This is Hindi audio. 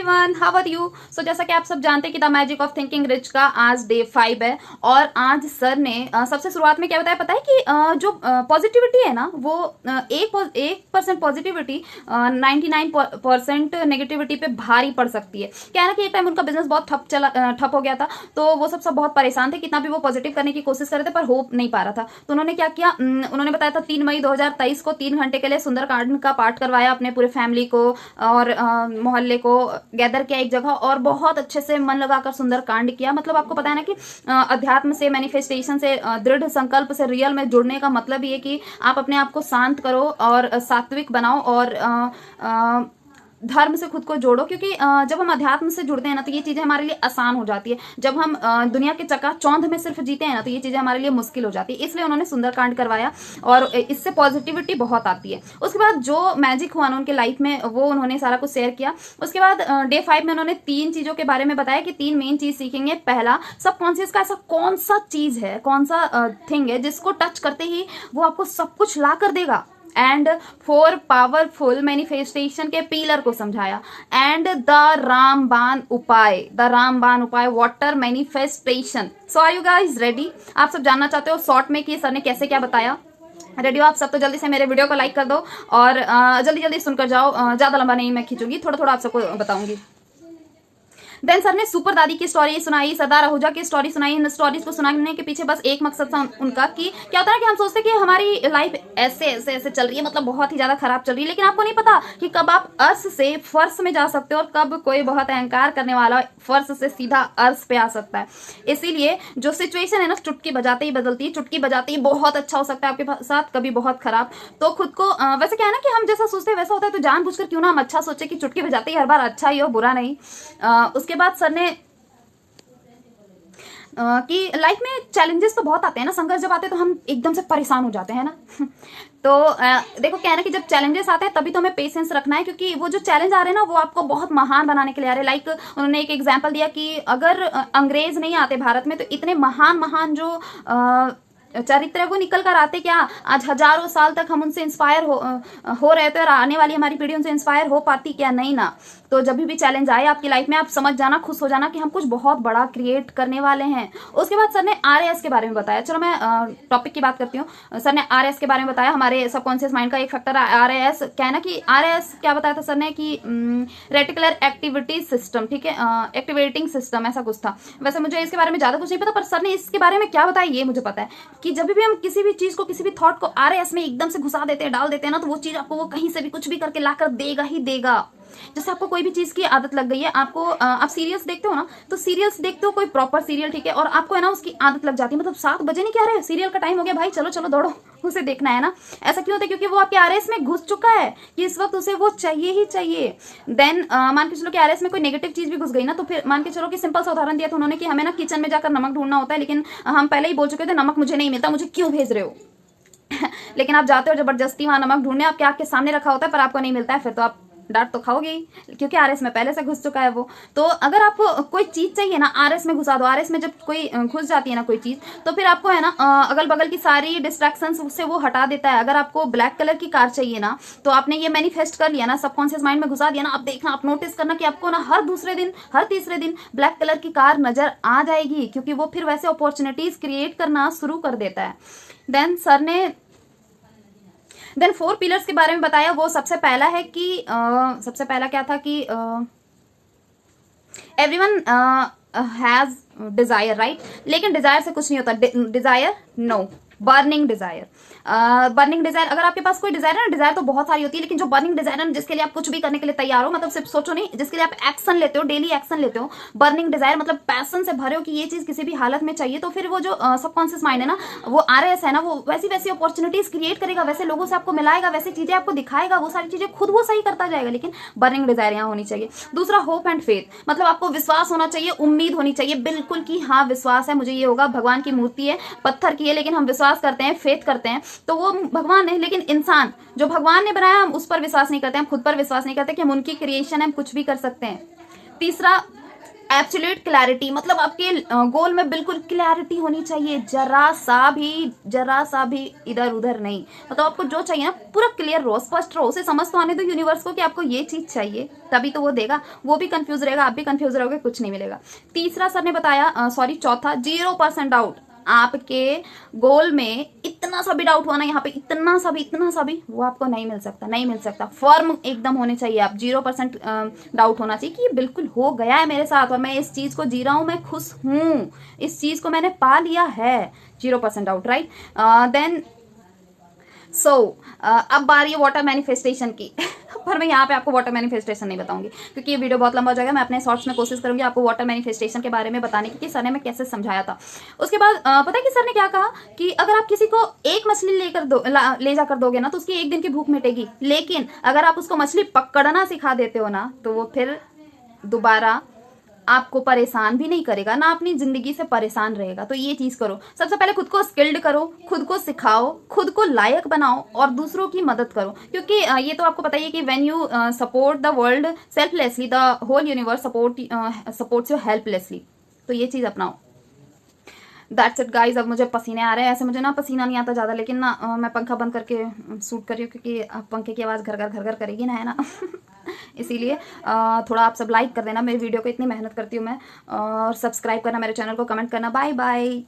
Everyone, how are you. So जैसा कि आप सब जानते हैं कि the magic of thinking rich का आज डे 5 है और आज सर ने सबसे शुरुआत में क्या बताया पता है कि जो पॉजिटिविटी है ना वो 1% पॉजिटिविटी 99% नेगेटिविटी पे भारी पड़ सकती है। क्या है ना कि एक टाइम उनका बिजनेस बहुत ठप हो गया था, तो वो सब बहुत परेशान थे, कितना भी वो पॉजिटिव करने की कोशिश कर रहे थे पर हो नहीं पा रहा था। तो उन्होंने क्या किया, उन्होंने बताया था 3 मई 2023 को 3 घंटे के लिए सुंदरकांड का पाठ करवाया अपने पूरे फैमिली को और मोहल्ले को गैदर किया एक जगह और बहुत अच्छे से मन लगाकर सुंदरकांड किया। मतलब आपको पता है ना कि अध्यात्म से, मैनिफेस्टेशन से, दृढ़ संकल्प से रियल में जुड़ने का मतलब ये कि आप अपने आप को शांत करो और सात्विक बनाओ और धर्म से खुद को जोड़ो, क्योंकि जब हम अध्यात्म से जुड़ते हैं ना तो ये चीजें हमारे लिए आसान हो जाती है। जब हम दुनिया के चकाचौंध में सिर्फ जीते हैं ना तो ये चीजें हमारे लिए मुश्किल हो जाती है। इसलिए उन्होंने सुंदरकांड करवाया और इससे पॉजिटिविटी बहुत आती है। उसके बाद जो मैजिक हुआ ना उनके लाइफ में वो उन्होंने सारा कुछ शेयर किया। उसके बाद डे 5 में उन्होंने 3 चीजों के बारे में बताया कि 3 मेन चीज सीखेंगे। पहला, सबकॉन्शियस का ऐसा कौन सा चीज है, कौन सा थिंग है जिसको टच करते ही वो आपको सब कुछ ला कर देगा। एंड 4 पावरफुल मैनिफेस्टेशन के पिलर को समझाया। एंड द रामबाण उपाय water manifestation. So are you guys ready? आप सब जानना चाहते हो शॉर्ट में कि सर ने कैसे क्या बताया? रेडी हो आप सब? तो जल्दी से मेरे वीडियो को लाइक कर दो और जल्दी जल्दी सुनकर जाओ। ज्यादा लंबा नहीं मैं खींचूंगी, थोड़ा थोड़ा आप सबको बताऊंगी। देन सर ने सुपर दादी की स्टोरी सुनाई, सरदार आहूजा की स्टोरी सुनाई। इन स्टोरीज को सुनाने के पीछे बस एक मकसद था उनका कि क्या होता है कि हम सोचते हैं कि हमारी लाइफ ऐसे ऐसे ऐसे चल रही है, मतलब बहुत ही ज्यादा खराब चल रही है, लेकिन आपको नहीं पता कि कब आप अर्श से फर्श में जा सकते हो और कब कोई बहुत अहंकार करने वाला फर्श से सीधा अर्श पे आ सकता है। इसीलिए जो सिचुएशन है ना चुटकी बजाते ही बदलती है, चुटकी बजाते ही बहुत अच्छा हो सकता है आपके साथ, कभी बहुत खराब। तो खुद को वैसे क्या है ना कि हम जैसा सोचते हैं वैसा होता है, तो जानबूझकर क्यों ना हम अच्छा सोचे कि चुटकी बजाते ही हर बार अच्छा ही हो, बुरा नहीं। उसके बाद सर ने कि लाइफ में चैलेंजेस तो बहुत आते हैं ना, संघर्ष जब आते हैं तो हम एकदम से परेशान हो जाते हैं ना तो देखो क्या है ना कि जब चैलेंजेस आते हैं तभी तो हमें पेशेंस रखना है, क्योंकि वो जो चैलेंज आ रहे हैं ना वो आपको बहुत महान बनाने के लिए आ रहे हैं। लाइक उन्होंने एक एग्जांपल दिया कि अगर अंग्रेज नहीं आते भारत में तो इतने महान जो चरित्र वो निकल कर आते, क्या आज हजारों साल तक हम उनसे इंस्पायर हो रहे थे और आने वाली हमारी पीढ़ी उनसे इंस्पायर हो पाती? क्या नहीं ना। तो जब भी चैलेंज आए आपकी लाइफ में आप समझ जाना, खुश हो जाना कि हम कुछ बहुत बड़ा क्रिएट करने वाले हैं। उसके बाद सर ने RAS के बारे में बताया। चलो मैं टॉपिक की बात करती हूँ। सर ने RAS के बारे में बताया, हमारे सबकॉन्शियस माइंड का एक फैक्टर RAS। क्या है ना कि RAS क्या बताया था सर ने कि रेटिकुलर एक्टिविटी सिस्टम, ठीक है, एक्टिवेटिंग सिस्टम ऐसा कुछ था। वैसे मुझे इसके बारे में ज्यादा कुछ नहीं पता, पर सर ने इसके बारे में क्या बताया ये मुझे पता है कि जब भी हम किसी भी चीज को, किसी भी थॉट को RAS में एकदम से घुसा देते हैं, डाल देते हैं ना, तो वो चीज आपको वो कहीं से भी कुछ भी करके लाकर देगा ही देगा। जैसे आपको कोई भी चीज की आदत लग गई है, आपको आप सीरियल्स देखते हो ना, तो सीरियल्स देखते हो कोई प्रॉपर सीरियल, ठीक है, और आपको है ना उसकी आदत लग जाती है, मतलब 7 बजे नहीं क्या रहे, सीरियल का टाइम हो गया भाई, चलो चलो दौड़ो उसे देखना है ना। ऐसा क्यों होता है? क्योंकि वो आपके RAS में घुस चुका है कि इस वक्त उसे वो चाहिए ही चाहिए। देन मान के चलो कि RAS में कोई नेगेटिव चीज भी घुस गई ना, तो फिर मान के चलो कि सिंपल सा उदाहरण दिया था उन्होंने कि हमें ना किचन में जाकर नमक ढूंढना होता है, लेकिन हम पहले ही बोल चुके थे नमक मुझे नहीं मिलता, मुझे क्यों भेज रहे हो लेकिन आप जाते हो जबरदस्ती वहां नमक ढूंढने, आपके आंख के सामने रखा होता है पर आपको नहीं मिलता है, फिर तो आप डांट तो खाओगे ही, क्योंकि RAS में पहले से घुस चुका है वो। तो अगर आपको कोई चीज चाहिए ना RAS में घुसा दो। RAS में जब कोई घुस जाती है ना कोई चीज, तो फिर आपको है ना अगल बगल की सारी डिस्ट्रैक्शंस उससे वो हटा देता है। अगर आपको ब्लैक कलर की कार चाहिए ना, तो आपने ये मैनिफेस्ट कर लिया ना, सबकॉन्शियस माइंड में घुसा दिया ना, आप देखना, आप नोटिस करना कि आपको ना हर दूसरे दिन, हर तीसरे दिन ब्लैक कलर की कार नजर आ जाएगी, क्योंकि वो फिर वैसे अपॉर्चुनिटीज क्रिएट करना शुरू कर देता है। देन सर ने 4 पिलर्स के बारे में बताया। वो सबसे पहला है कि सबसे पहला क्या था कि एवरीवन हैज डिजायर, राइट, लेकिन डिजायर से कुछ नहीं होता। Desire no, burning desire. Burning desire, अगर आपके पास कोई डिजायर है ना, डिजायर तो बहुत सारी होती है, लेकिन जो बर्निंग डिजायर है जिसके लिए आप कुछ भी करने के लिए तैयार हो, मतलब सिर्फ सोचो नहीं, जिसके लिए आप एक्शन लेते हो, डेली एक्शन लेते हो, बर्निंग डिजायर मतलब पैशन से भरे हो कि ये चीज किसी भी हालत में चाहिए, तो फिर वो जो सबकॉन्शियस माइंड है ना, वो RAS है ना, वो वैसी वैसी अपॉर्चुनिटीज क्रिएट करेगा, वैसे लोगों से आपको मिलाएगा, वैसी चीजें आपको दिखाएगा, वो सारी चीजें खुद वो सही करता जाएगा, लेकिन बर्निंग डिजायर यहाँ होनी चाहिए। दूसरा, होप एंड फेथ, मतलब आपको विश्वास होना चाहिए, उम्मीद होनी चाहिए बिल्कुल कि हाँ विश्वास है, मुझे ये होगा, भगवान की मूर्ति है, पत्थर की है, लेकिन हम विश्वास करते हैं, फेथ करते हैं, तो वो भगवान है। लेकिन इंसान जो भगवान ने बनाया हम उस पर विश्वास नहीं करते, हम खुद पर विश्वास नहीं करते कि हम उनकी क्रिएशन है, हम कुछ भी कर सकते हैं। तीसरा, एब्सोल्यूट क्लैरिटी, मतलब आपके गोल में बिल्कुल क्लैरिटी होनी चाहिए, जरा सा भी इधर उधर नहीं। मतलब आपको जो चाहिए ना पूरा क्लियर रहो, स्पष्ट रहो, उसे समझ तो आने दो यूनिवर्स को कि आपको ये चीज चाहिए, तभी तो वो देगा। वो भी कंफ्यूज रहेगा, आप भी कंफ्यूज रहोगे, कुछ नहीं मिलेगा। तीसरा सर ने बताया, सॉरी चौथा, 0% डाउट। आपके गोल में इतना सा भी डाउट हुआ ना, यहाँ पे इतना सा भी, वो आपको नहीं मिल सकता, नहीं मिल सकता। फर्म एकदम होने चाहिए आप, 0% डाउट होना चाहिए कि ये बिल्कुल हो गया है मेरे साथ और मैं इस चीज को जी रहा हूं, मैं खुश हूं, इस चीज को मैंने पा लिया है। 0% डाउट, राइट। देन अब बारी है वाटर मैनिफेस्टेशन की पर मैं यहाँ पे आपको वाटर मैनिफेस्टेशन नहीं बताऊंगी क्योंकि ये वीडियो बहुत लंबा हो जाएगा। मैं अपने शॉर्ट्स में कोशिश करूंगी आपको वाटर मैनिफेस्टेशन के बारे में बताने की कि सर ने मैं कैसे समझाया था। उसके बाद पता है कि सर ने क्या कहा कि अगर आप किसी को एक मछली ले जाकर दोगे ना तो उसकी एक दिन की भूख मिटेगी, लेकिन अगर आप उसको मछली पकड़ना सिखा देते हो ना तो वो फिर दोबारा आपको परेशान भी नहीं करेगा, ना अपनी जिंदगी से परेशान रहेगा। तो ये चीज करो, सबसे पहले खुद को स्किल्ड करो, खुद को सिखाओ, खुद को लायक बनाओ और दूसरों की मदद करो। क्योंकि ये तो आपको पता ही है कि when you support the world selflessly the whole universe supports you helplessly. तो ये चीज अपनाओ। That's it guys. अब मुझे पसीने आ रहे हैं, ऐसे मुझे ना पसीना नहीं आता ज़्यादा, लेकिन ना मैं पंखा बंद करके शूट कर रही हूँ क्योंकि पंखे की आवाज़ घर घर करेगी ना, है ना इसीलिए थोड़ा आप सब लाइक कर देना मेरी वीडियो को, इतनी मेहनत करती हूँ मैं, और सब्सक्राइब करना मेरे चैनल को, कमेंट करना। Bye bye.